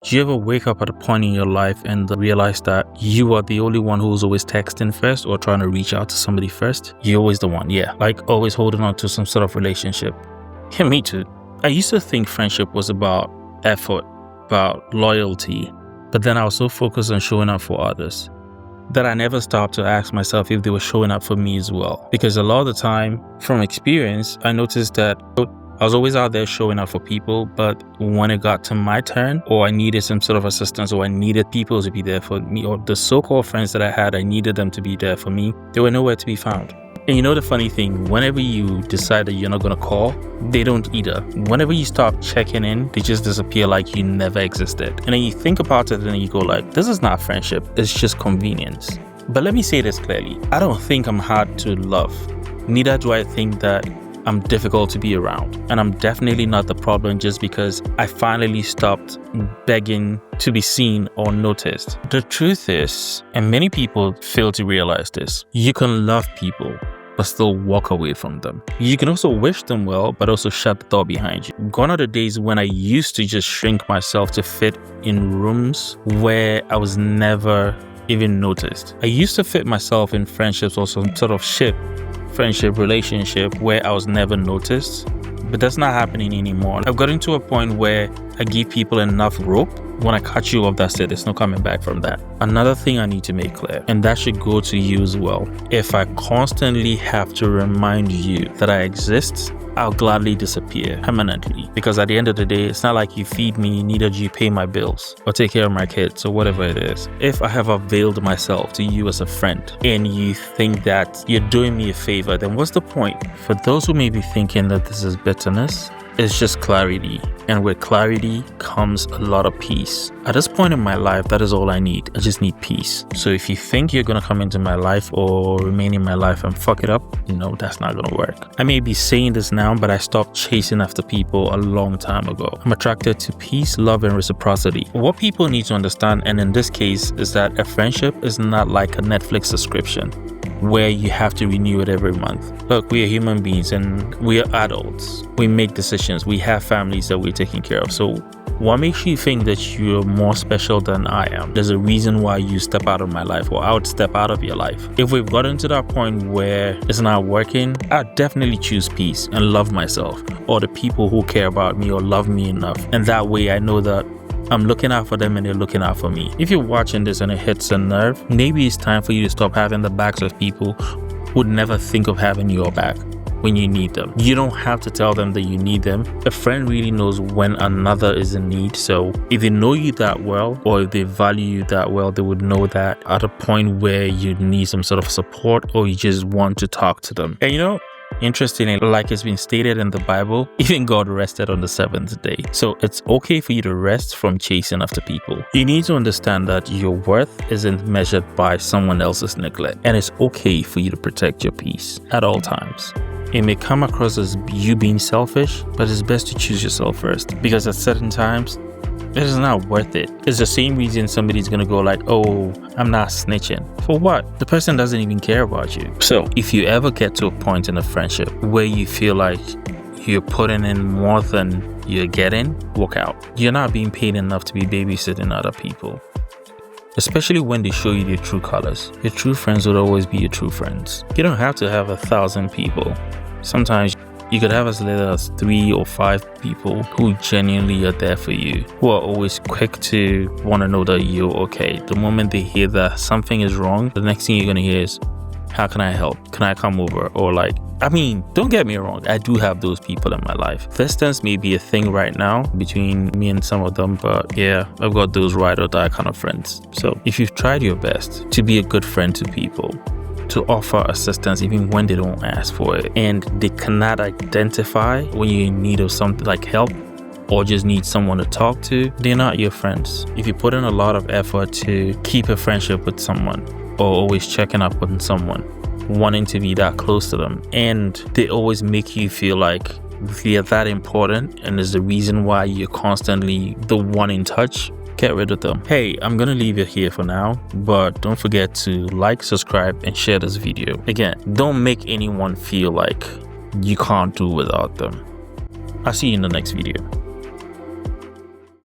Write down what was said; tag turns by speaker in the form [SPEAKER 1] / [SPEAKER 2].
[SPEAKER 1] Do you ever wake up at a point in your life and realize that you are the only one who's always texting first or trying to reach out to somebody first? You're always the one, yeah. Like always holding on to some sort of relationship. Yeah, me too. I used to think friendship was about effort, about loyalty, but then I was so focused on showing up for others that I never stopped to ask myself if they were showing up for me as well. Because a lot of the time, from experience, I noticed that I was always out there showing up for people, but when it got to my turn, or I needed some sort of assistance, or I needed people to be there for me, or the so-called friends that I had, I needed them to be there for me, they were nowhere to be found. And you know the funny thing, whenever you decide that you're not going to call, they don't either. Whenever you stop checking in, they just disappear like you never existed. And then you think about it and you go like, this is not friendship, it's just convenience. But let me say this clearly, I don't think I'm hard to love. Neither do I think that I'm difficult to be around. And I'm definitely not the problem just because I finally stopped begging to be seen or noticed. The truth is, and many people fail to realize this, you can love people but still walk away from them. You can also wish them well, but also shut the door behind you. Gone are the days when I used to just shrink myself to fit in rooms where I was never even noticed. I used to fit myself in friendships or some sort of friendship relationship where I was never noticed, but that's not happening anymore. I've gotten to a point where I give people enough rope. When I cut you off, that's it. There's no coming back from that. Another thing I need to make clear, and that should go to you as well. If I constantly have to remind you that I exist, I'll gladly disappear permanently. Because at the end of the day, it's not like you feed me, neither do you pay my bills or take care of my kids or whatever it is. If I have availed myself to you as a friend and you think that you're doing me a favor, then what's the point? For those who may be thinking that this is bitterness, it's just clarity. And with clarity comes a lot of peace. At this point in my life, that is all I need. I just need peace. So if you think you're going to come into my life or remain in my life and fuck it up, no, that's not going to work. I may be saying this now, but I stopped chasing after people a long time ago. I'm attracted to peace, love, and reciprocity. What people need to understand, and in this case, is that a friendship is not like a Netflix subscription where you have to renew it every month. Look, we are human beings and we are adults. We make decisions. We have families that we're taking care of. So what makes you think that you're more special than I am? There's a reason why you step out of my life, or I would step out of your life. If we've gotten to that point where it's not working, I'd definitely choose peace and love myself or the people who care about me or love me enough. And that way I know that I'm looking out for them and they're looking out for me. If you're watching this and it hits a nerve, maybe it's time for you to stop having the backs of people who would never think of having your back when you need them. You don't have to tell them that you need them. A friend really knows when another is in need. So if they know you that well, or if they value you that well, they would know that at a point where you need some sort of support or you just want to talk to them. And you know, interestingly, like it's been stated in the Bible, even God rested on the seventh day. So it's okay for you to rest from chasing after people. You need to understand that your worth isn't measured by someone else's neglect. And it's okay for you to protect your peace at all times. It may come across as you being selfish, but it's best to choose yourself first. Because at certain times, it is not worth it. It's the same reason somebody's gonna go like, oh, I'm not snitching. For what? The person doesn't even care about you. So if you ever get to a point in a friendship where you feel like you're putting in more than you're getting, walk out. You're not being paid enough to be babysitting other people. Especially when they show you their true colors. Your true friends would always be your true friends. You don't have to have 1,000 people. Sometimes you could have as little as 3 or 5 people who genuinely are there for you, who are always quick to want to know that you're okay. The moment they hear that something is wrong, the next thing you're going to hear is, how can I help? Can I come over? Or like, I mean, don't get me wrong, I do have those people in my life. Distance may be a thing right now between me and some of them, but yeah, I've got those ride or die kind of friends. So if you've tried your best to be a good friend to people, to offer assistance even when they don't ask for it, and they cannot identify when you're in need of something like help or just need someone to talk to, they're not your friends. If you put in a lot of effort to keep a friendship with someone or always checking up on someone, wanting to be that close to them, and they always make you feel like they're that important and is the reason why you're constantly the one in touch, get rid of them. Hey, I'm gonna leave it here for now, but don't forget to like, subscribe, and share this video. Again, don't make anyone feel like you can't do without them. I'll see you in the next video.